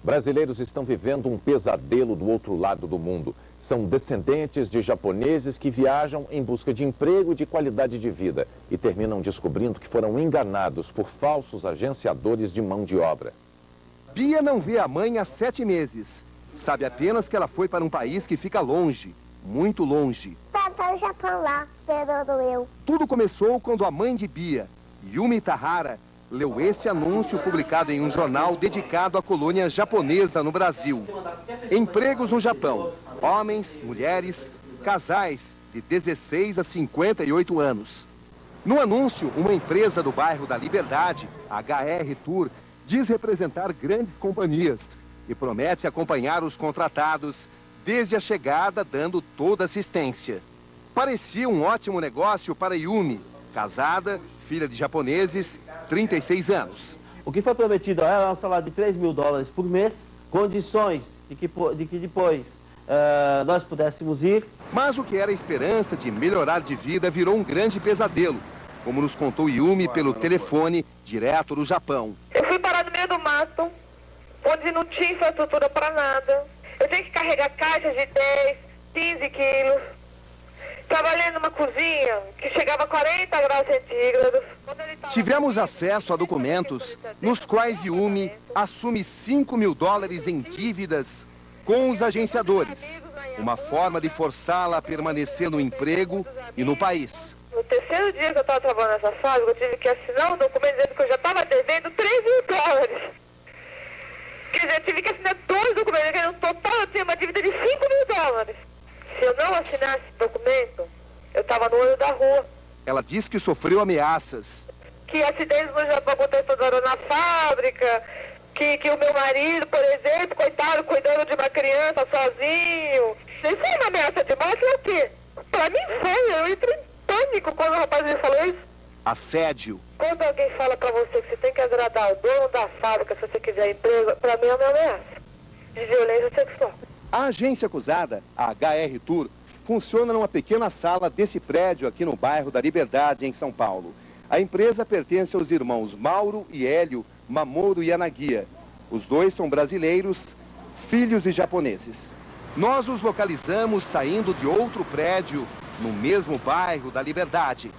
Brasileiros estão vivendo um pesadelo do outro lado do mundo. São descendentes de japoneses que viajam em busca de emprego e de qualidade de vida e terminam descobrindo que foram enganados por falsos agenciadores de mão de obra. Bia não vê a mãe há 7 meses. Sabe apenas que ela foi para um país que fica longe, muito longe. Tá o Japão lá, esperando eu. Tudo começou quando a mãe de Bia, Yumi Tahara, leu esse anúncio publicado em um jornal dedicado à colônia japonesa no Brasil. Empregos no Japão. Homens, mulheres, casais de 16 a 58 anos. No anúncio, uma empresa do bairro da Liberdade, a HR Tour, diz representar grandes companhias e promete acompanhar os contratados desde a chegada, dando toda assistência. Parecia um ótimo negócio para Yumi, casada, filha de japoneses, 36 anos. O que foi prometido a ela é um salário de $3.000 por mês, condições de que depois nós pudéssemos ir. Mas o que era a esperança de melhorar de vida virou um grande pesadelo, como nos contou Yumi pelo telefone, direto do Japão. Eu fui parar no meio do mato, onde não tinha infraestrutura para nada. Eu tinha que carregar caixas de 10, 15 quilos. Trabalhei numa cozinha que chegava a 40 graus centígrados. Tivemos acesso a documentos nos quais Yumi assume $5.000 em dívidas com os agenciadores. Uma forma de forçá-la a permanecer no emprego e no país. No terceiro dia que eu estava trabalhando nessa fábrica, eu tive que assinar um documento dizendo que eu já estava devendo $3.000. Quer dizer, eu tive que assinar 2 documentos, que no total eu tinha uma dívida de $5.000. Se eu não assinasse esse documento, eu estava no olho da rua. Ela diz que sofreu ameaças. Que acidentes no Japão aconteceram na fábrica, que o meu marido, por exemplo, coitado, cuidando de uma criança sozinho. Se foi uma ameaça de morte, é o quê? Pra mim foi, eu entrei em pânico quando o rapaz me falou isso. Assédio. Quando alguém fala pra você que você tem que agradar o dono da fábrica se você quiser emprego, pra mim é uma ameaça de violência sexual. A agência acusada, a HR Tour, funciona numa pequena sala desse prédio aqui no bairro da Liberdade, em São Paulo. A empresa pertence aos irmãos Mauro e Hélio Mamoru Yanagia. Os dois são brasileiros, filhos de japoneses. Nós os localizamos saindo de outro prédio, no mesmo bairro da Liberdade.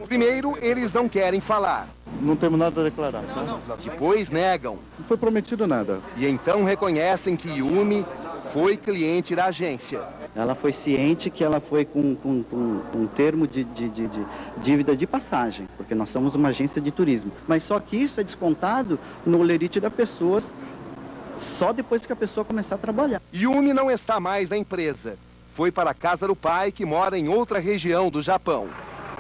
Primeiro, eles não querem falar. Não temos nada a declarar, tá? Depois negam. Não foi prometido nada. E então reconhecem que Yumi foi cliente da agência. Ela foi ciente que ela foi com um termo de dívida de passagem, porque nós somos uma agência de turismo. Mas só que isso é descontado no lerite da pessoa só depois que a pessoa começar a trabalhar. Yumi não está mais na empresa. Foi para a casa do pai, que mora em outra região do Japão.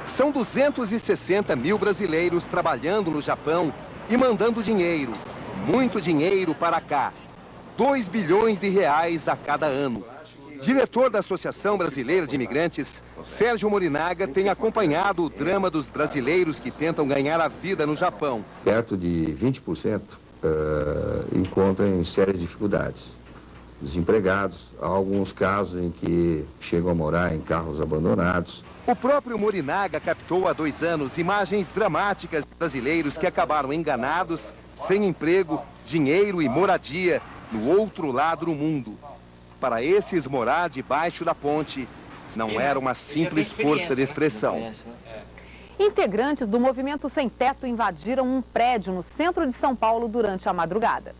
São 260 mil brasileiros trabalhando no Japão e mandando dinheiro, muito dinheiro para cá. R$2 bilhões a cada ano. Diretor da Associação Brasileira de Imigrantes, Sérgio Morinaga, tem acompanhado o drama dos brasileiros que tentam ganhar a vida no Japão. Perto de 20% encontram sérias dificuldades. Desempregados, há alguns casos em que chegam a morar em carros abandonados. O próprio Morinaga captou há 2 anos imagens dramáticas de brasileiros que acabaram enganados, sem emprego, dinheiro e moradia no outro lado do mundo. Para esses, morar debaixo da ponte não era uma simples força de expressão. Integrantes do Movimento Sem Teto invadiram um prédio no centro de São Paulo durante a madrugada.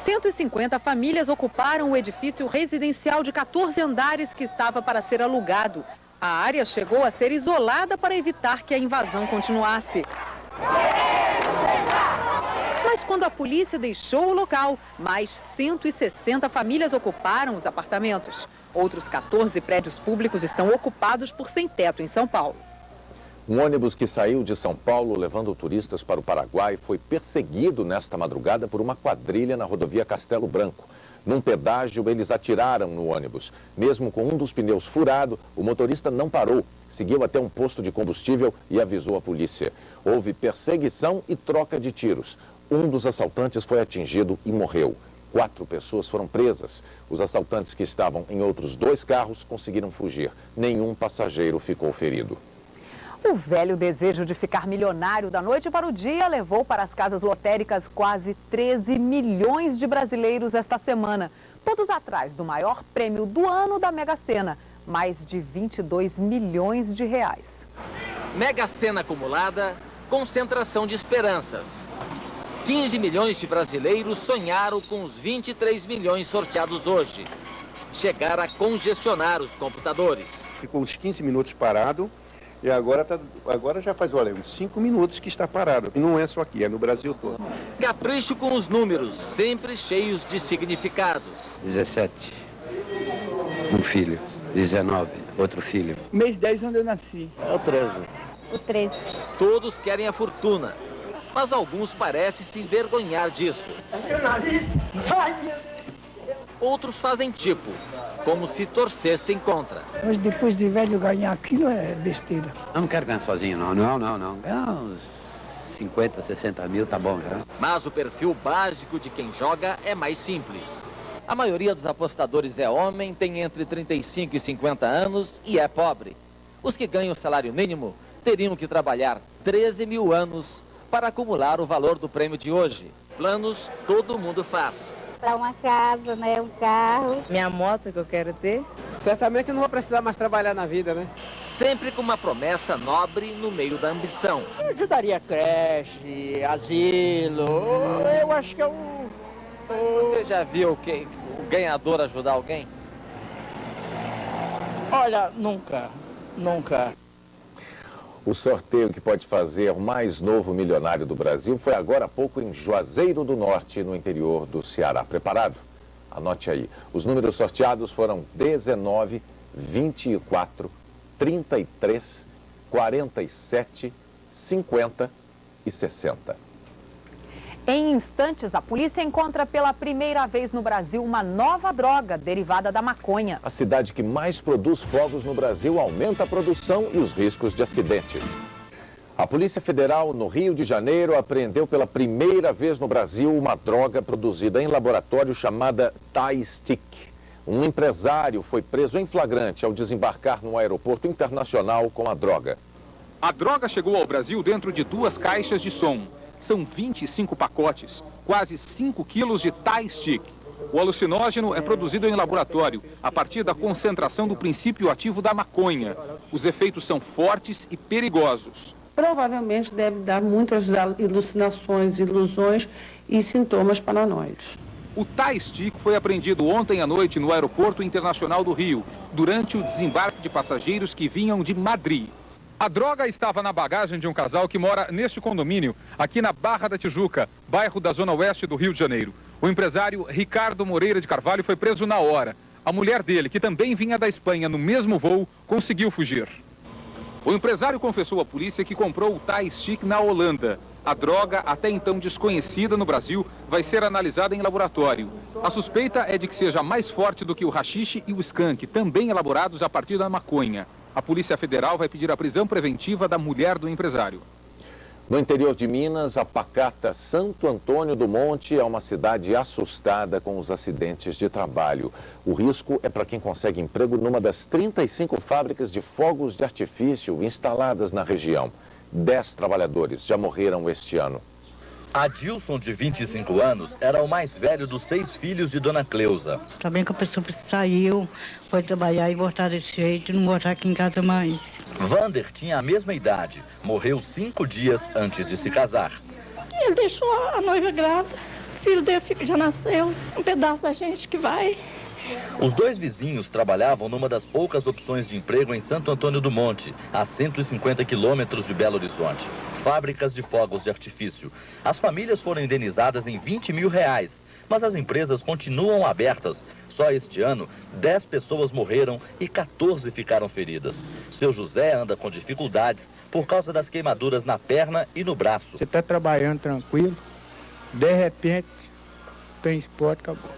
150 famílias ocuparam o edifício residencial de 14 andares que estava para ser alugado. A área chegou a ser isolada para evitar que a invasão continuasse. Mas quando a polícia deixou o local, mais 160 famílias ocuparam os apartamentos. Outros 14 prédios públicos estão ocupados por sem-teto em São Paulo. Um ônibus que saiu de São Paulo levando turistas para o Paraguai foi perseguido nesta madrugada por uma quadrilha na rodovia Castelo Branco. Num pedágio, eles atiraram no ônibus. Mesmo com um dos pneus furado, o motorista não parou. Seguiu até um posto de combustível e avisou a polícia. Houve perseguição e troca de tiros. Um dos assaltantes foi atingido e morreu. 4 pessoas foram presas. Os assaltantes que estavam em outros 2 carros conseguiram fugir. Nenhum passageiro ficou ferido. O velho desejo de ficar milionário da noite para o dia levou para as casas lotéricas quase 13 milhões de brasileiros esta semana. Todos atrás do maior prêmio do ano da Mega Sena, mais de 22 milhões de reais. Mega Sena acumulada, concentração de esperanças. 15 milhões de brasileiros sonharam com os 23 milhões sorteados hoje. Chegaram a congestionar os computadores. Ficou uns 15 minutos parado e agora já faz, olha, uns 5 minutos que está parado. E não é só aqui, é no Brasil todo. Capricho com os números, sempre cheios de significados. 17, um filho. 19, outro filho. Mês 10 onde eu nasci. É o 13. O 13. Todos querem a fortuna, mas alguns parecem se envergonhar disso. Outros fazem tipo, como se torcessem contra. Mas depois de velho ganhar aquilo é besteira. Eu não quero ganhar sozinho, não. Ganhar uns 50, 60 mil, tá bom já. Mas o perfil básico de quem joga é mais simples. A maioria dos apostadores é homem, tem entre 35 e 50 anos e é pobre. Os que ganham salário mínimo teriam que trabalhar 13 mil anos para acumular o valor do prêmio de hoje. Planos todo mundo faz. Para uma casa, né? Um carro. Minha moto que eu quero ter. Certamente eu não vou precisar mais trabalhar na vida, né? Sempre com uma promessa nobre no meio da ambição. Eu ajudaria creche, asilo, eu acho que Você já viu o ganhador ajudar alguém? Olha, nunca. O sorteio que pode fazer o mais novo milionário do Brasil foi agora há pouco em Juazeiro do Norte, no interior do Ceará. Preparado? Anote aí. Os números sorteados foram 19, 24, 33, 47, 50 e 60. Em instantes, a polícia encontra pela primeira vez no Brasil uma nova droga derivada da maconha. A cidade que mais produz fogos no Brasil aumenta a produção e os riscos de acidente. A Polícia Federal, no Rio de Janeiro, apreendeu pela primeira vez no Brasil uma droga produzida em laboratório chamada Thai Stick. Um empresário foi preso em flagrante ao desembarcar no aeroporto internacional com a droga. A droga chegou ao Brasil dentro de 2 caixas de som. São 25 pacotes, quase 5 quilos de Thai Stick. O alucinógeno é produzido em laboratório, a partir da concentração do princípio ativo da maconha. Os efeitos são fortes e perigosos. Provavelmente deve dar muitas alucinações, ilusões e sintomas paranoides. O Thai Stick foi apreendido ontem à noite no Aeroporto Internacional do Rio, durante o desembarque de passageiros que vinham de Madrid. A droga estava na bagagem de um casal que mora neste condomínio, aqui na Barra da Tijuca, bairro da Zona Oeste do Rio de Janeiro. O empresário Ricardo Moreira de Carvalho foi preso na hora. A mulher dele, que também vinha da Espanha no mesmo voo, conseguiu fugir. O empresário confessou à polícia que comprou o Thai Stick na Holanda. A droga, até então desconhecida no Brasil, vai ser analisada em laboratório. A suspeita é de que seja mais forte do que o haxixe e o skunk, também elaborados a partir da maconha. A Polícia Federal vai pedir a prisão preventiva da mulher do empresário. No interior de Minas, a pacata Santo Antônio do Monte é uma cidade assustada com os acidentes de trabalho. O risco é para quem consegue emprego numa das 35 fábricas de fogos de artifício instaladas na região. 10 trabalhadores já morreram este ano. Adilson, de 25 anos, era o mais velho dos 6 filhos de Dona Cleusa. Tá bem que a pessoa saiu, foi trabalhar e voltar desse jeito, não voltar aqui em casa mais. Vander tinha a mesma idade, morreu 5 dias antes de se casar. Ele deixou a noiva grávida, o filho dele já nasceu, um pedaço da gente que vai. Os 2 vizinhos trabalhavam numa das poucas opções de emprego em Santo Antônio do Monte, a 150 quilômetros de Belo Horizonte. Fábricas de fogos de artifício. As famílias foram indenizadas em R$20 mil, mas as empresas continuam abertas. Só este ano, 10 pessoas morreram e 14 ficaram feridas. Seu José anda com dificuldades por causa das queimaduras na perna e no braço. Você está trabalhando tranquilo, de repente, tem esporte, acabou.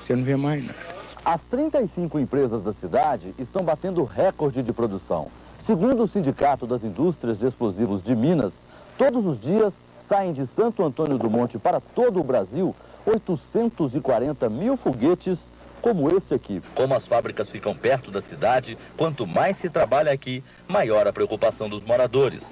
Você não vê mais nada. As 35 empresas da cidade estão batendo recorde de produção. Segundo o Sindicato das Indústrias de Explosivos de Minas, todos os dias saem de Santo Antônio do Monte para todo o Brasil 840 mil foguetes como este aqui. Como as fábricas ficam perto da cidade, quanto mais se trabalha aqui, maior a preocupação dos moradores.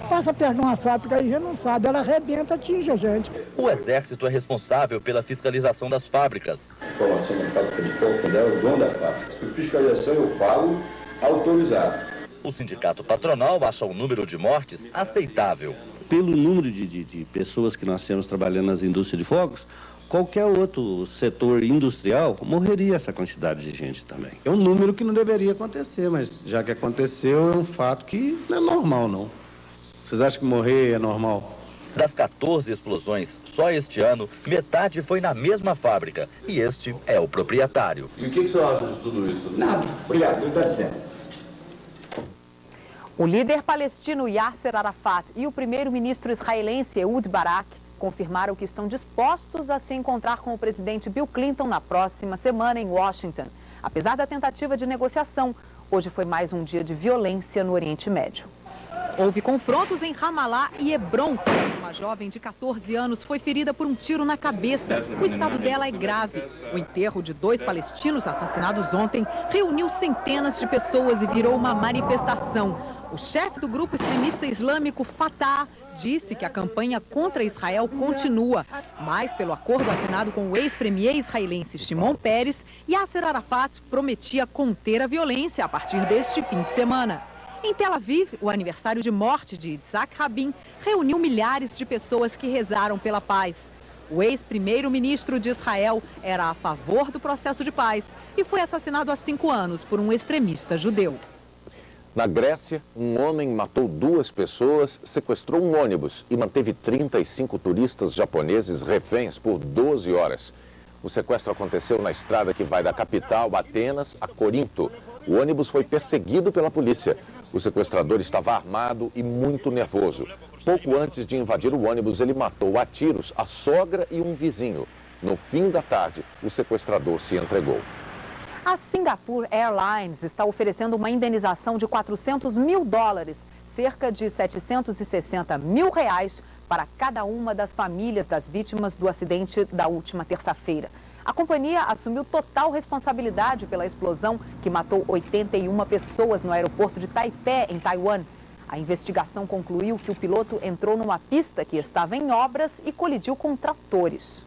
Passa perto de uma fábrica e já não sabe, ela arrebenta, atinge a gente. O Exército é responsável pela fiscalização das fábricas. Informação da fábrica de fogo é o dono da fábrica. Fiscalização eu pago autorizado. O sindicato patronal acha o número de mortes aceitável. Pelo número de pessoas que nós temos trabalhando nas indústrias de fogos, qualquer outro setor industrial morreria essa quantidade de gente também. É um número que não deveria acontecer, mas já que aconteceu, é um fato que não é normal, não. Vocês acham que morrer é normal? Das 14 explosões, só este ano, metade foi na mesma fábrica. E este é o proprietário. E o que o senhor acha de tudo isso? Nada. Obrigado, ele está dizendo. O líder palestino Yasser Arafat e o primeiro-ministro israelense Ehud Barak confirmaram que estão dispostos a se encontrar com o presidente Bill Clinton na próxima semana em Washington. Apesar da tentativa de negociação, hoje foi mais um dia de violência no Oriente Médio. Houve confrontos em Ramallah e Hebron. Uma jovem de 14 anos foi ferida por um tiro na cabeça. O estado dela é grave. O enterro de 2 palestinos assassinados ontem reuniu centenas de pessoas e virou uma manifestação. O chefe do grupo extremista islâmico Fatah disse que a campanha contra Israel continua, mas pelo acordo assinado com o ex-premier israelense Shimon Peres, Yasser Arafat prometia conter a violência a partir deste fim de semana. Em Tel Aviv, o aniversário de morte de Yitzhak Rabin reuniu milhares de pessoas que rezaram pela paz. O ex-primeiro-ministro de Israel era a favor do processo de paz e foi assassinado há 5 anos por um extremista judeu. Na Grécia, um homem matou 2 pessoas, sequestrou um ônibus e manteve 35 turistas japoneses reféns por 12 horas. O sequestro aconteceu na estrada que vai da capital, Atenas, a Corinto. O ônibus foi perseguido pela polícia. O sequestrador estava armado e muito nervoso. Pouco antes de invadir o ônibus, ele matou a tiros a sogra e um vizinho. No fim da tarde, o sequestrador se entregou. A Singapore Airlines está oferecendo uma indenização de $400 mil, cerca de R$760 mil, para cada uma das famílias das vítimas do acidente da última terça-feira. A companhia assumiu total responsabilidade pela explosão que matou 81 pessoas no aeroporto de Taipei, em Taiwan. A investigação concluiu que o piloto entrou numa pista que estava em obras e colidiu com tratores.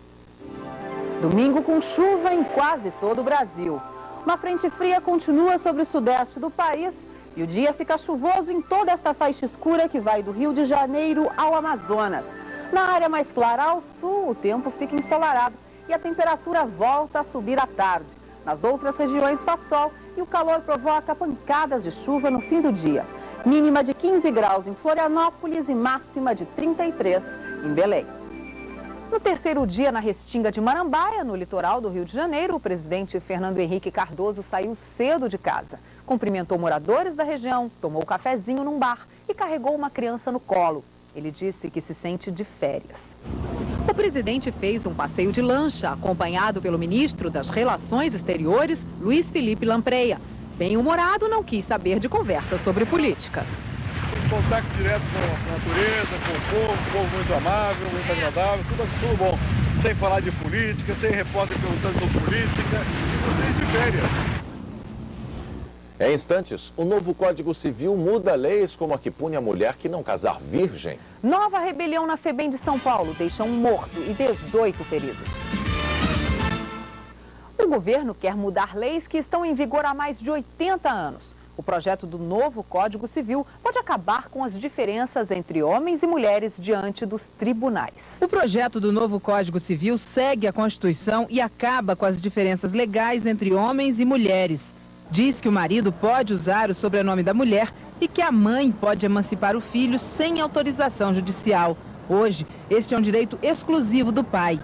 Domingo com chuva em quase todo o Brasil. Uma frente fria continua sobre o sudeste do país e o dia fica chuvoso em toda esta faixa escura que vai do Rio de Janeiro ao Amazonas. Na área mais clara ao sul, o tempo fica ensolarado e a temperatura volta a subir à tarde. Nas outras regiões faz sol e o calor provoca pancadas de chuva no fim do dia. Mínima de 15 graus em Florianópolis e máxima de 33 em Belém. No terceiro dia na Restinga de Marambaia, no litoral do Rio de Janeiro, o presidente Fernando Henrique Cardoso saiu cedo de casa. Cumprimentou moradores da região, tomou cafezinho num bar e carregou uma criança no colo. Ele disse que se sente de férias. O presidente fez um passeio de lancha, acompanhado pelo ministro das Relações Exteriores, Luiz Felipe Lampreia. Bem-humorado, não quis saber de conversa sobre política. Contato direto com a natureza, com o povo muito amável, muito agradável, tudo bom. Sem falar de política, sem repórter perguntando sobre política, e de férias. Em instantes, o novo Código Civil muda leis como a que pune a mulher que não casar virgem. Nova rebelião na FEBEM de São Paulo deixa um morto e 18 feridos. O governo quer mudar leis que estão em vigor há mais de 80 anos. O projeto do novo Código Civil pode acabar com as diferenças entre homens e mulheres diante dos tribunais. O projeto do novo Código Civil segue a Constituição e acaba com as diferenças legais entre homens e mulheres. Diz que o marido pode usar o sobrenome da mulher e que a mãe pode emancipar o filho sem autorização judicial. Hoje, este é um direito exclusivo do pai.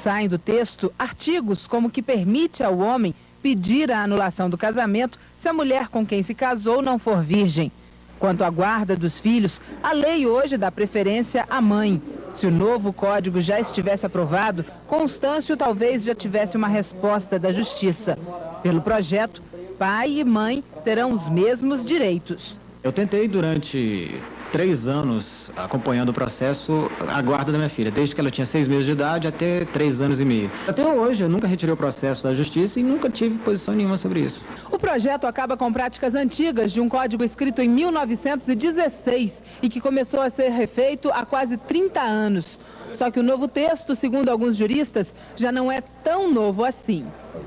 Saem do texto artigos como que permite ao homem pedir a anulação do casamento se a mulher com quem se casou não for virgem. Quanto à guarda dos filhos, a lei hoje dá preferência à mãe. Se o novo código já estivesse aprovado, Constâncio talvez já tivesse uma resposta da justiça. Pelo projeto, pai e mãe terão os mesmos direitos. Eu tentei durante 3 anos acompanhando o processo, a guarda da minha filha, desde que ela tinha 6 meses de idade até 3 anos e meio. Até hoje, eu nunca retirei o processo da justiça e nunca tive posição nenhuma sobre isso. O projeto acaba com práticas antigas de um código escrito em 1916 e que começou a ser refeito há quase 30 anos. Só que o novo texto, segundo alguns juristas, já não é tão novo assim.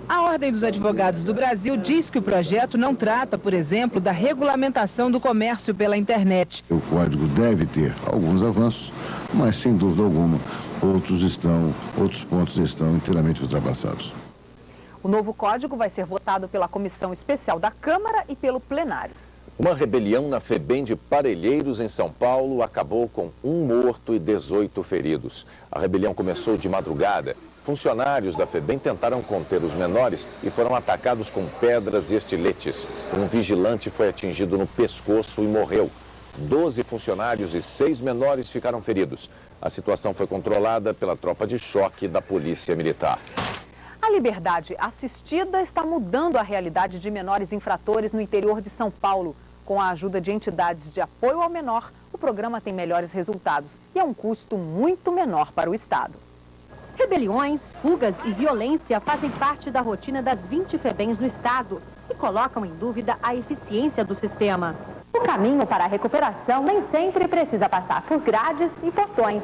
A Ordem dos Advogados do Brasil diz que o projeto não trata, por exemplo, da regulamentação do comércio pela internet. O código deve ter alguns avanços, mas sem dúvida alguma, outros pontos estão inteiramente ultrapassados. O novo código vai ser votado pela Comissão Especial da Câmara e pelo plenário. Uma rebelião na FEBEM de Parelheiros, em São Paulo, acabou com 1 morto e 18 feridos. A rebelião começou de madrugada. Funcionários da FEBEM tentaram conter os menores e foram atacados com pedras e estiletes. Um vigilante foi atingido no pescoço e morreu. 12 funcionários e 6 menores ficaram feridos. A situação foi controlada pela tropa de choque da Polícia Militar. A liberdade assistida está mudando a realidade de menores infratores no interior de São Paulo. Com a ajuda de entidades de apoio ao menor, o programa tem melhores resultados e é um custo muito menor para o Estado. Rebeliões, fugas e violência fazem parte da rotina das 20 FEBEMs no Estado e colocam em dúvida a eficiência do sistema. O caminho para a recuperação nem sempre precisa passar por grades e portões.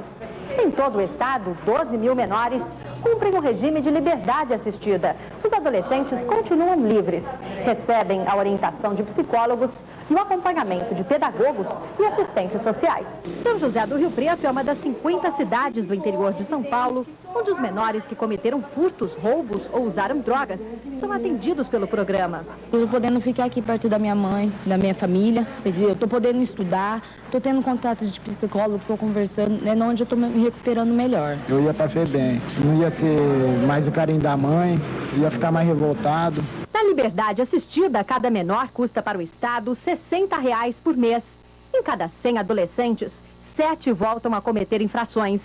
Em todo o Estado, 12 mil menores cumprem o regime de liberdade assistida. Os adolescentes continuam livres, recebem a orientação de psicólogos e o acompanhamento de pedagogos e assistentes sociais. São José do Rio Preto é uma das 50 cidades do interior de São Paulo, onde os menores que cometeram furtos, roubos ou usaram drogas são atendidos pelo programa. Eu estou podendo ficar aqui perto da minha mãe, da minha família, eu estou podendo estudar, estou tendo contato de psicólogo, estou conversando, é onde eu estou me recuperando melhor. Eu ia para a FEBEM, não ia ter mais o carinho da mãe, ia ficar mais revoltado. Na liberdade assistida, cada menor custa para o Estado R$ 60 por mês. Em cada 100 adolescentes, 7 voltam a cometer infrações.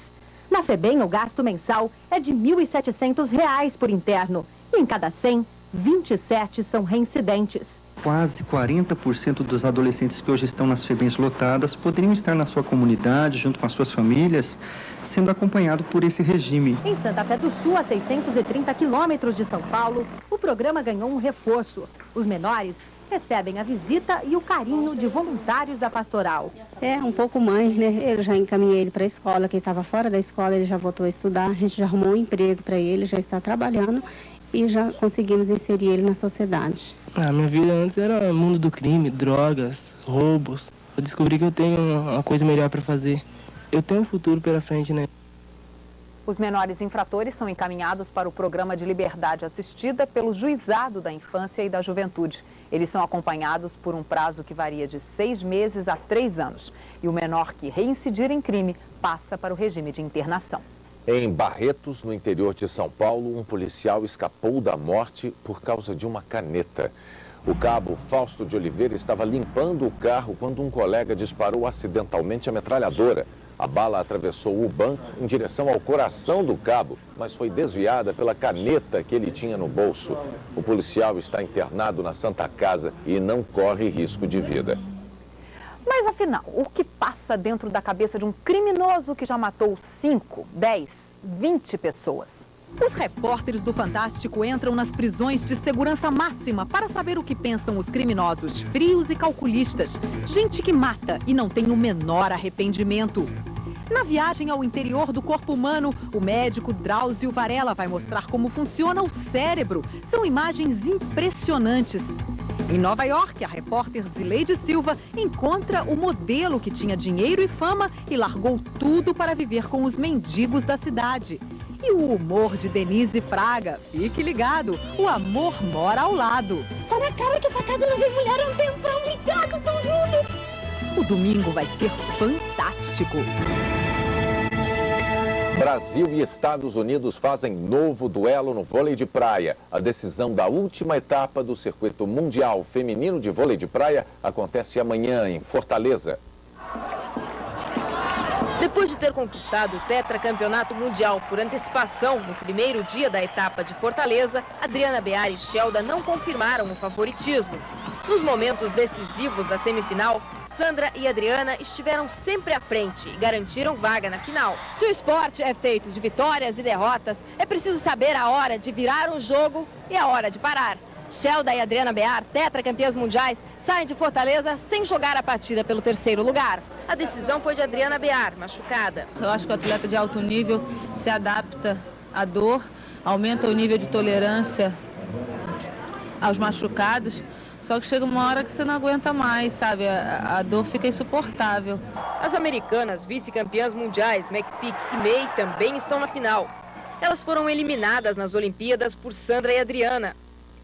Na FEBEM, o gasto mensal é de R$ 1.700 por interno. E em cada 100, 27 são reincidentes. Quase 40% dos adolescentes que hoje estão nas FEBEMs lotadas poderiam estar na sua comunidade, junto com as suas famílias, sendo acompanhado por esse regime. Em Santa Fé do Sul, a 630 quilômetros de São Paulo, o programa ganhou um reforço. Os menores recebem a visita e o carinho de voluntários da pastoral. É, um pouco mais, né? Eu já encaminhei ele para a escola, que estava fora da escola, ele já voltou a estudar, a gente já arrumou um emprego para ele, já está trabalhando e já conseguimos inserir ele na sociedade. Minha vida antes era mundo do crime, drogas, roubos. Eu descobri que eu tenho uma coisa melhor para fazer. Eu tenho um futuro pela frente, né? Os menores infratores são encaminhados para o programa de liberdade assistida pelo Juizado da Infância e da Juventude. Eles são acompanhados por um prazo que varia de 6 meses a 3 anos. E o menor que reincidir em crime passa para o regime de internação. Em Barretos, no interior de São Paulo, um policial escapou da morte por causa de uma caneta. O cabo Fausto de Oliveira estava limpando o carro quando um colega disparou acidentalmente a metralhadora. A bala atravessou o banco em direção ao coração do cabo, mas foi desviada pela caneta que ele tinha no bolso. O policial está internado na Santa Casa e não corre risco de vida. Mas afinal, o que passa dentro da cabeça de um criminoso que já matou 5, 10, 20 pessoas? Os repórteres do Fantástico entram nas prisões de segurança máxima para saber o que pensam os criminosos frios e calculistas. Gente que mata e não tem o menor arrependimento. Na viagem ao interior do corpo humano, o médico Drauzio Varela vai mostrar como funciona o cérebro. São imagens impressionantes. Em Nova York, a repórter Zileide Silva encontra o modelo que tinha dinheiro e fama e largou tudo para viver com os mendigos da cidade. E o humor de Denise Fraga, fique ligado, o amor mora ao lado. Tá na cara que essa casa não vem mulher há um tempão, obrigado, São Júlio. O domingo vai ser fantástico. Brasil e Estados Unidos fazem novo duelo no vôlei de praia. A decisão da última etapa do circuito mundial feminino de vôlei de praia acontece amanhã em Fortaleza. Depois de ter conquistado o tetracampeonato mundial por antecipação no primeiro dia da etapa de Fortaleza, Adriana Bear e Shelda não confirmaram o favoritismo. Nos momentos decisivos da semifinal, Sandra e Adriana estiveram sempre à frente e garantiram vaga na final. Se o esporte é feito de vitórias e derrotas, é preciso saber a hora de virar o jogo e a hora de parar. Shelda e Adriana Bear, tetracampeãs mundiais, saem de Fortaleza sem jogar a partida pelo terceiro lugar. A decisão foi de Adriana Bear, machucada. Eu acho que o atleta de alto nível se adapta à dor, aumenta o nível de tolerância aos machucados, só que chega uma hora que você não aguenta mais, sabe? A dor fica insuportável. As americanas vice-campeãs mundiais, McPeak e May, também estão na final. Elas foram eliminadas nas Olimpíadas por Sandra e Adriana.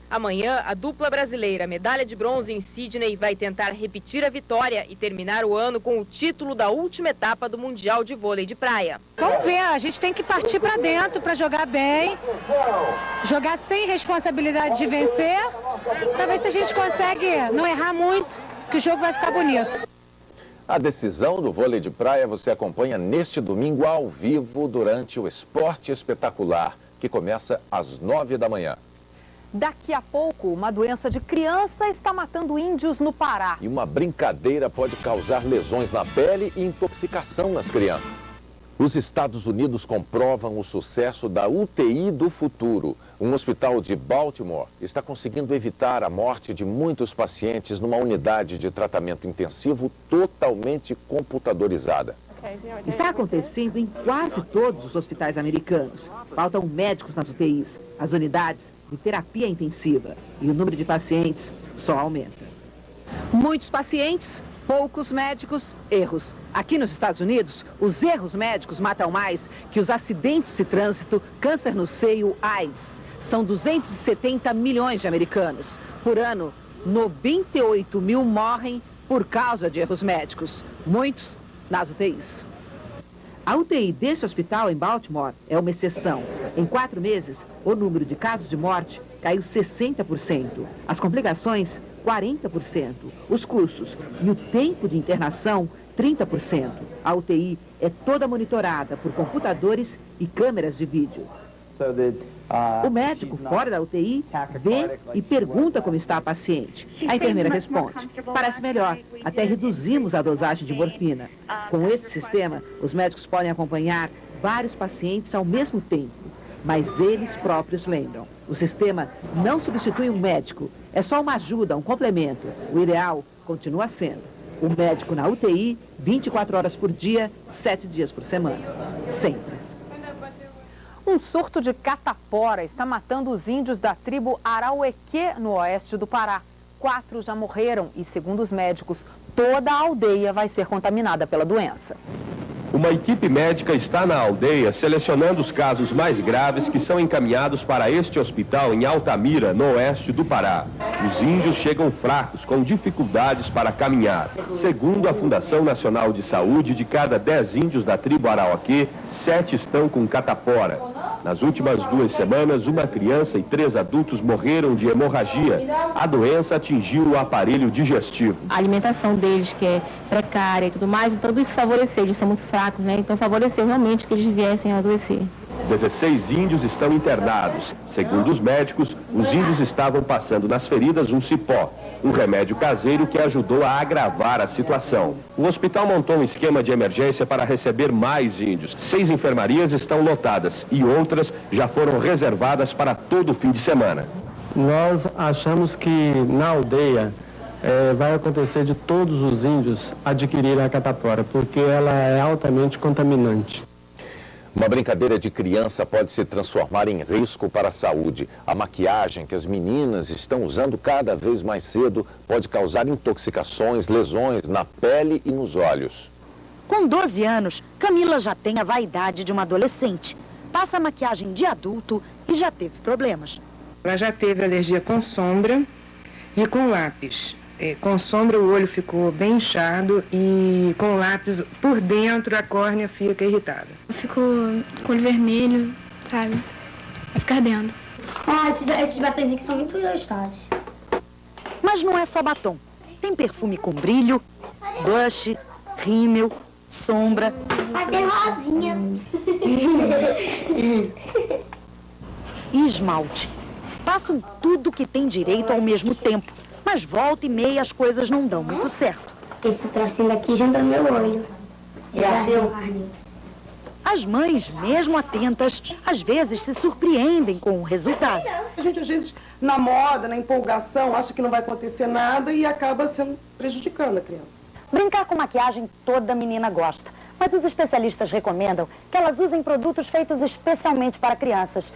Amanhã, a dupla brasileira, medalha de bronze em Sydney, vai tentar repetir a vitória e terminar o ano com o título da última etapa do Mundial de Vôlei de Praia. Vamos ver, a gente tem que partir para dentro para jogar bem, jogar sem responsabilidade de vencer, para ver se a gente consegue não errar muito, que o jogo vai ficar bonito. A decisão do vôlei de praia você acompanha neste domingo ao vivo durante o Esporte Espetacular, que começa às 9 da manhã. Daqui a pouco, uma doença de criança está matando índios no Pará. E uma brincadeira pode causar lesões na pele e intoxicação nas crianças. Os Estados Unidos comprovam o sucesso da UTI do futuro. Um hospital de Baltimore está conseguindo evitar a morte de muitos pacientes numa unidade de tratamento intensivo totalmente computadorizada. Está acontecendo em quase todos os hospitais americanos. Faltam médicos nas UTIs, as unidades de terapia intensiva, e o número de pacientes só aumenta. Muitos pacientes, poucos médicos, erros. Aqui nos Estados Unidos, os erros médicos matam mais que os acidentes de trânsito, câncer no seio, AIDS. São 270 milhões de americanos. Por ano, 98 mil morrem por causa de erros médicos, muitos nas UTIs. A UTI desse hospital em Baltimore é uma exceção. Em 4 meses, o número de casos de morte caiu 60%. As complicações, 40%. Os custos e o tempo de internação, 30%. A UTI é toda monitorada por computadores e câmeras de vídeo. O médico, fora da UTI, vê e pergunta como está a paciente. A enfermeira responde: parece melhor, até reduzimos a dosagem de morfina. Com esse sistema, os médicos podem acompanhar vários pacientes ao mesmo tempo, mas eles próprios lembram. O sistema não substitui um médico, é só uma ajuda, um complemento. O ideal continua sendo o médico na UTI, 24 horas por dia, 7 dias por semana. Sempre. Um surto de catapora está matando os índios da tribo Arauequê, no oeste do Pará. 4 já morreram e, segundo os médicos, toda a aldeia vai ser contaminada pela doença. Uma equipe médica está na aldeia selecionando os casos mais graves que são encaminhados para este hospital em Altamira, no oeste do Pará. Os índios chegam fracos, com dificuldades para caminhar. Segundo a Fundação Nacional de Saúde, de cada 10 índios da tribo Arauaquê, 7 estão com catapora. Nas últimas 2 semanas, uma criança e 3 adultos morreram de hemorragia. A doença atingiu o aparelho digestivo. A alimentação deles, que é precária e tudo mais, então tudo isso favoreceu, eles são muito fracos, né? Então favoreceu realmente que eles viessem a adoecer. 16 índios estão internados. Segundo os médicos, os índios estavam passando nas feridas um cipó, um remédio caseiro que ajudou a agravar a situação. O hospital montou um esquema de emergência para receber mais índios. 6 enfermarias estão lotadas e outras já foram reservadas para todo o fim de semana. Nós achamos que na aldeia vai acontecer de todos os índios adquirirem a catapora, porque ela é altamente contaminante. Uma brincadeira de criança pode se transformar em risco para a saúde. A maquiagem que as meninas estão usando cada vez mais cedo pode causar intoxicações, lesões na pele e nos olhos. Com 12 anos, Camila já tem a vaidade de uma adolescente. Passa maquiagem de adulto e já teve problemas. Ela já teve alergia com sombra e com lápis. Com sombra o olho ficou bem inchado e com lápis por dentro a córnea fica irritada. Ficou com olho vermelho, sabe? Vai ficar ardendo. Esses batons aqui são muito gostosos. Mas não é só batom. Tem perfume com brilho, blush, rímel, sombra. Até rosinha. E esmalte. Passam tudo que tem direito ao mesmo tempo. Mas volta e meia as coisas não dão muito certo. esse trocinho daqui já entrou no meu olho. Já deu. As mães, mesmo atentas, às vezes se surpreendem com o resultado. A gente, às vezes, na moda, na empolgação, acha que não vai acontecer nada e acaba prejudicando a criança. Brincar com maquiagem toda menina gosta, mas os especialistas recomendam que elas usem produtos feitos especialmente para crianças.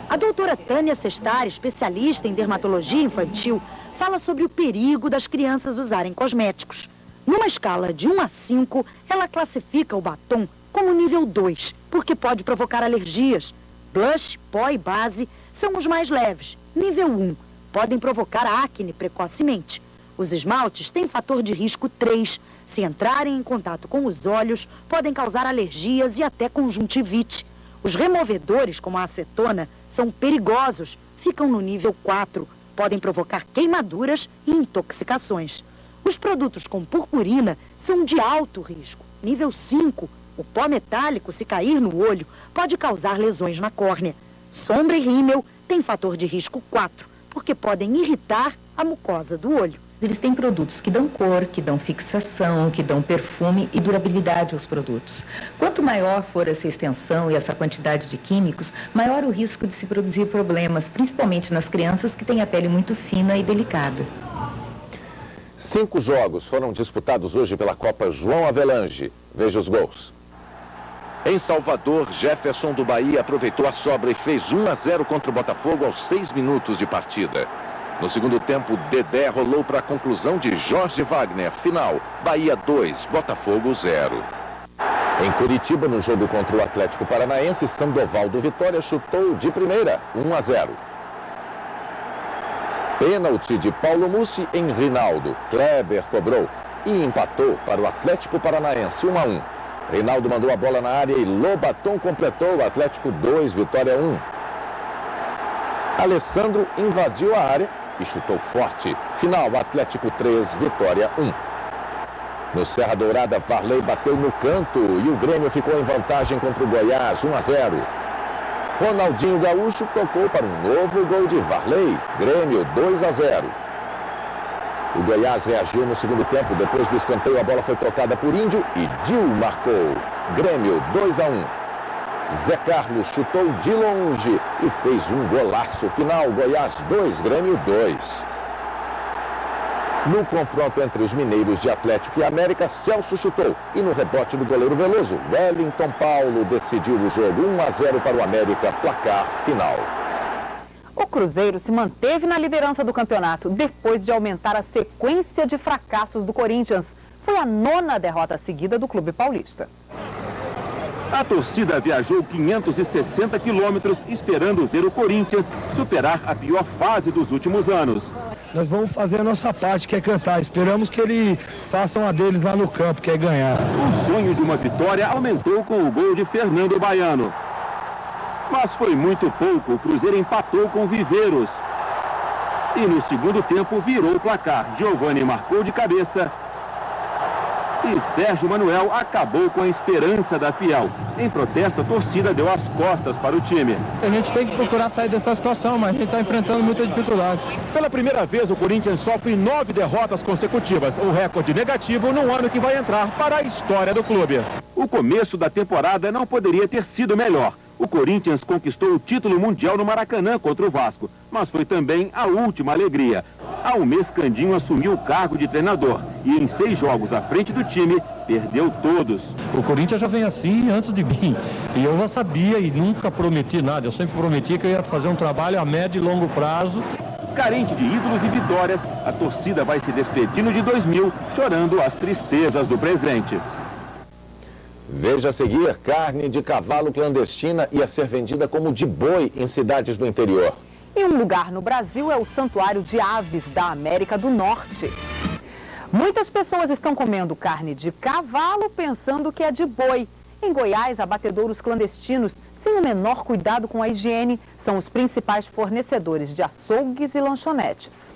A doutora Tânia Sestari, especialista em dermatologia infantil, fala sobre o perigo das crianças usarem cosméticos. Numa escala de 1 a 5, ela classifica o batom como nível 2, porque pode provocar alergias. Blush, pó e base são os mais leves, nível 1. Podem provocar acne precocemente. Os esmaltes têm fator de risco 3. Se entrarem em contato com os olhos, podem causar alergias e até conjuntivite. Os removedores, como a acetona, são perigosos, ficam no nível 4. Podem provocar queimaduras e intoxicações. Os produtos com purpurina são de alto risco, nível 5. O pó metálico, se cair no olho, pode causar lesões na córnea. Sombra e rímel têm fator de risco 4, porque podem irritar a mucosa do olho. Eles têm produtos que dão cor, que dão fixação, que dão perfume e durabilidade aos produtos. Quanto maior for essa extensão e essa quantidade de químicos, maior o risco de se produzir problemas, principalmente nas crianças que têm a pele muito fina e delicada. 5 jogos foram disputados hoje pela Copa João Avelange. Veja os gols. Em Salvador, Jefferson do Bahia aproveitou a sobra e fez 1-0 contra o Botafogo aos 6 minutos de partida. No segundo tempo, Dedé rolou para a conclusão de Jorge Wagner. Final, Bahia 2, Botafogo 0. Em Curitiba, no jogo contra o Atlético Paranaense, Sandoval do Vitória chutou de primeira, 1-0. Pênalti de Paulo Mussi em Rinaldo. Kleber cobrou e empatou para o Atlético Paranaense, 1-1. Reinaldo mandou a bola na área e Lobaton completou. Atlético 2, Vitória 1. Alessandro invadiu a área e chutou forte. Final, Atlético 3, Vitória 1. No Serra Dourada, Varley bateu no canto e o Grêmio ficou em vantagem contra o Goiás, 1-0. Ronaldinho Gaúcho tocou para um novo gol de Varley. Grêmio 2-0. O Goiás reagiu no segundo tempo. Depois do escanteio, a bola foi tocada por Índio e Dil marcou. Grêmio 2-1. Zé Carlos chutou de longe e fez um golaço. Final, Goiás 2, Grêmio 2. No confronto entre os mineiros de Atlético e América, Celso chutou. E no rebote do goleiro Veloso, Wellington Paulo decidiu o jogo. 1-0 para o América, placar final. O Cruzeiro se manteve na liderança do campeonato depois de aumentar a sequência de fracassos do Corinthians. Foi a 9ª derrota seguida do clube paulista. A torcida viajou 560 quilômetros esperando ver o Corinthians superar a pior fase dos últimos anos. Nós vamos fazer a nossa parte, que é cantar. Esperamos que eles façam a deles lá no campo, que é ganhar. O sonho de uma vitória aumentou com o gol de Fernando Baiano. Mas foi muito pouco, o Cruzeiro empatou com o Viveiros. E no segundo tempo virou o placar. Giovani marcou de cabeça. E Sérgio Manuel acabou com a esperança da Fiel. Em protesto, a torcida deu as costas para o time. A gente tem que procurar sair dessa situação, mas a gente está enfrentando muita dificuldade. Pela primeira vez, o Corinthians sofre 9 derrotas consecutivas. Um recorde negativo no ano que vai entrar para a história do clube. O começo da temporada não poderia ter sido melhor. O Corinthians conquistou o título mundial no Maracanã contra o Vasco, mas foi também a última alegria. Há um mês, Candinho assumiu o cargo de treinador e em 6 jogos à frente do time, perdeu todos. O Corinthians já vem assim antes de mim, e eu já sabia e nunca prometi nada. Eu sempre prometi que eu ia fazer um trabalho a médio e longo prazo. Carente de ídolos e vitórias, a torcida vai se despedindo de 2000, chorando as tristezas do presente. Veja a seguir, carne de cavalo clandestina ia ser vendida como de boi em cidades do interior. E um lugar no Brasil é o Santuário de Aves da América do Norte. Muitas pessoas estão comendo carne de cavalo pensando que é de boi. Em Goiás, abatedouros clandestinos, sem o menor cuidado com a higiene, são os principais fornecedores de açougues e lanchonetes.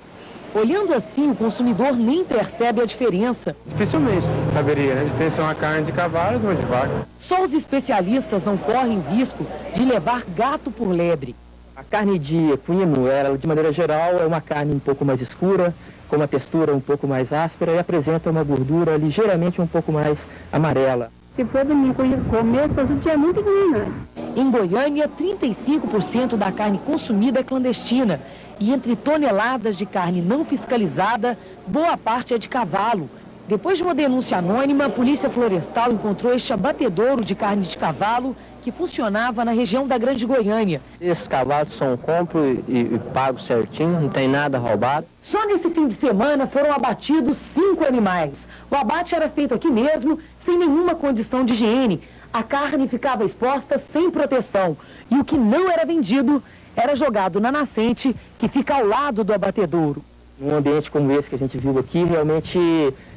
Olhando assim, o consumidor nem percebe a diferença. Dificilmente saberia, né? Diferenciar uma carne de cavalo de uma de vaca. Só os especialistas não correm risco de levar gato por lebre. A carne de equino, ela, de maneira geral, é uma carne um pouco mais escura, com uma textura um pouco mais áspera e apresenta uma gordura ligeiramente um pouco mais amarela. Se for domingo comer, só se tiver muito pequena. Em Goiânia, 35% da carne consumida é clandestina. E entre toneladas de carne não fiscalizada, boa parte é de cavalo. Depois de uma denúncia anônima, a Polícia Florestal encontrou este abatedouro de carne de cavalo que funcionava na região da Grande Goiânia. Esses cavalos são compros e pagos certinho, não tem nada roubado. Só nesse fim de semana foram abatidos 5 animais. O abate era feito aqui mesmo, sem nenhuma condição de higiene. A carne ficava exposta sem proteção. E o que não era vendido era jogado na nascente, que fica ao lado do abatedouro. Num ambiente como esse que a gente viu aqui, realmente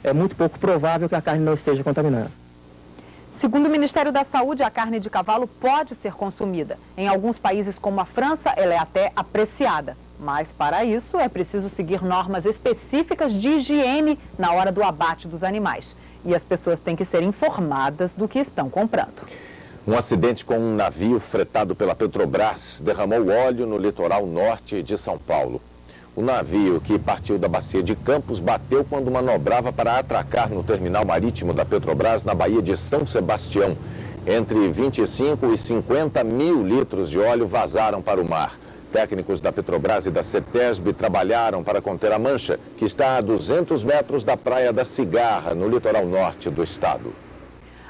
é muito pouco provável que a carne não esteja contaminada. Segundo o Ministério da Saúde, a carne de cavalo pode ser consumida. Em alguns países, como a França, ela é até apreciada. Mas, para isso, é preciso seguir normas específicas de higiene na hora do abate dos animais. E as pessoas têm que ser informadas do que estão comprando. Um acidente com um navio fretado pela Petrobras derramou óleo no litoral norte de São Paulo. O navio, que partiu da bacia de Campos, bateu quando manobrava para atracar no terminal marítimo da Petrobras na Baía de São Sebastião. Entre 25 e 50 mil litros de óleo vazaram para o mar. Técnicos da Petrobras e da CETESB trabalharam para conter a mancha, que está a 200 metros da Praia da Cigarra, no litoral norte do estado.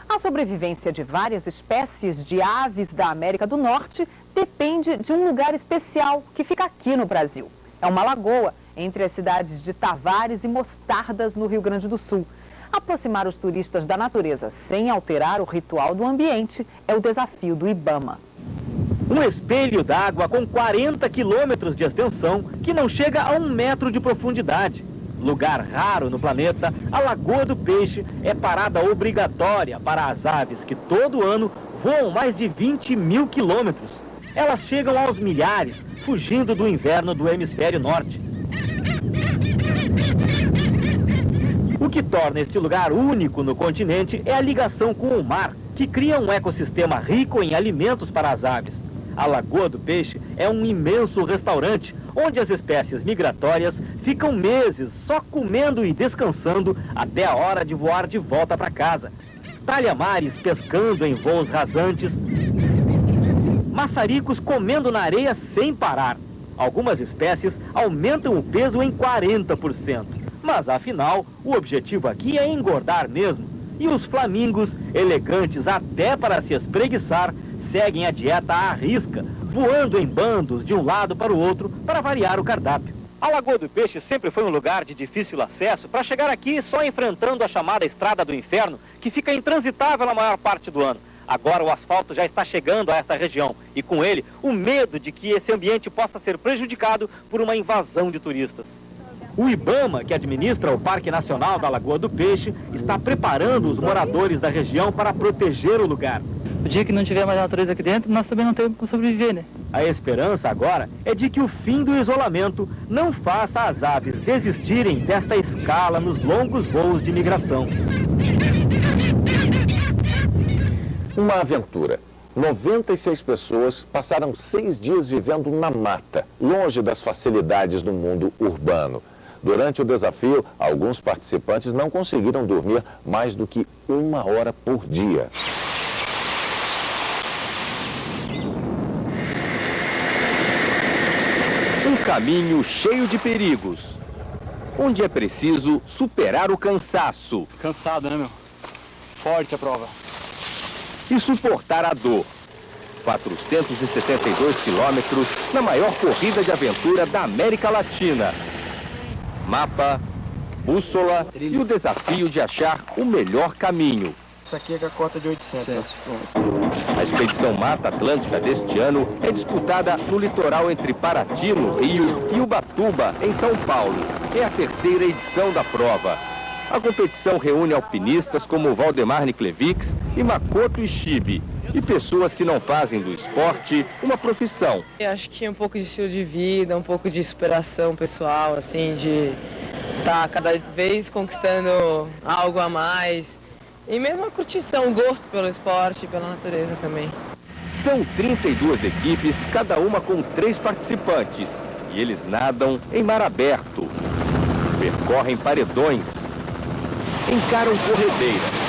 A sobrevivência de várias espécies de aves da América do Norte depende de um lugar especial que fica aqui no Brasil. É uma lagoa entre as cidades de Tavares e Mostardas, no Rio Grande do Sul. Aproximar os turistas da natureza sem alterar o ritual do ambiente é o desafio do IBAMA. Um espelho d'água com 40 quilômetros de extensão que não chega a 1 metro de profundidade. Lugar raro no planeta, a Lagoa do Peixe é parada obrigatória para as aves que todo ano voam mais de 20 mil quilômetros. Elas chegam aos milhares, fugindo do inverno do hemisfério norte. O que torna este lugar único no continente é a ligação com o mar, que cria um ecossistema rico em alimentos para as aves. A Lagoa do Peixe é um imenso restaurante, onde as espécies migratórias ficam meses só comendo e descansando até a hora de voar de volta para casa. Talhamares pescando em voos rasantes, maçaricos comendo na areia sem parar. Algumas espécies aumentam o peso em 40%. Mas, afinal, o objetivo aqui é engordar mesmo. E os flamingos, elegantes até para se espreguiçar, seguem a dieta à risca, voando em bandos de um lado para o outro para variar o cardápio. A Lagoa do Peixe sempre foi um lugar de difícil acesso. Para chegar aqui, só enfrentando a chamada Estrada do Inferno, que fica intransitável a maior parte do ano. Agora o asfalto já está chegando a essa região e com ele o medo de que esse ambiente possa ser prejudicado por uma invasão de turistas. O IBAMA, que administra o Parque Nacional da Lagoa do Peixe, está preparando os moradores da região para proteger o lugar. O dia que não tiver mais natureza aqui dentro, nós também não temos como sobreviver, né? A esperança agora é de que o fim do isolamento não faça as aves desistirem desta escala nos longos voos de migração. Uma aventura. 96 pessoas passaram 6 dias vivendo na mata, longe das facilidades do mundo urbano. Durante o desafio, alguns participantes não conseguiram dormir mais do que 1 hora por dia. Um caminho cheio de perigos, onde é preciso superar o cansaço. Cansado, né, meu? Forte a prova. E suportar a dor. 472 quilômetros na maior corrida de aventura da América Latina. Mapa, bússola e o desafio de achar o melhor caminho. Isso aqui é a cota de 800. A expedição Mata Atlântica deste ano é disputada no litoral entre Paraty, no Rio, e Ubatuba, em São Paulo. É a 3ª edição da prova. A competição reúne alpinistas como Valdemar Niklevics e Makoto Ishibe, e pessoas que não fazem do esporte uma profissão. Eu acho que é um pouco de estilo de vida, um pouco de superação pessoal, assim, de estar cada vez conquistando algo a mais. E mesmo a curtição, o gosto pelo esporte e pela natureza também. São 32 equipes, cada uma com 3 participantes. E eles nadam em mar aberto, percorrem paredões, encaram corredeiras.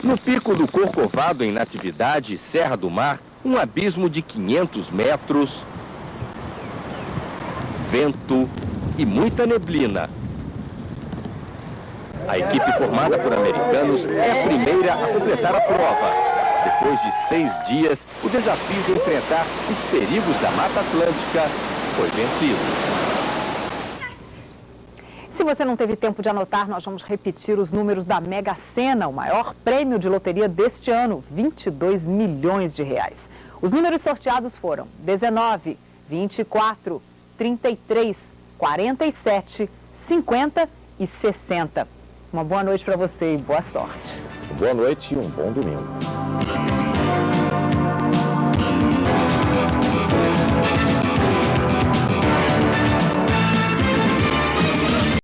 No pico do Corcovado, em Natividade, Serra do Mar, um abismo de 500 metros, vento e muita neblina. A equipe formada por americanos é a primeira a completar a prova. Depois de 6 dias, o desafio de enfrentar os perigos da Mata Atlântica foi vencido. Se você não teve tempo de anotar, nós vamos repetir os números da Mega Sena, o maior prêmio de loteria deste ano, 22 milhões de reais. Os números sorteados foram 19, 24, 33, 47, 50 e 60. Uma boa noite para você e boa sorte. Boa noite e um bom domingo.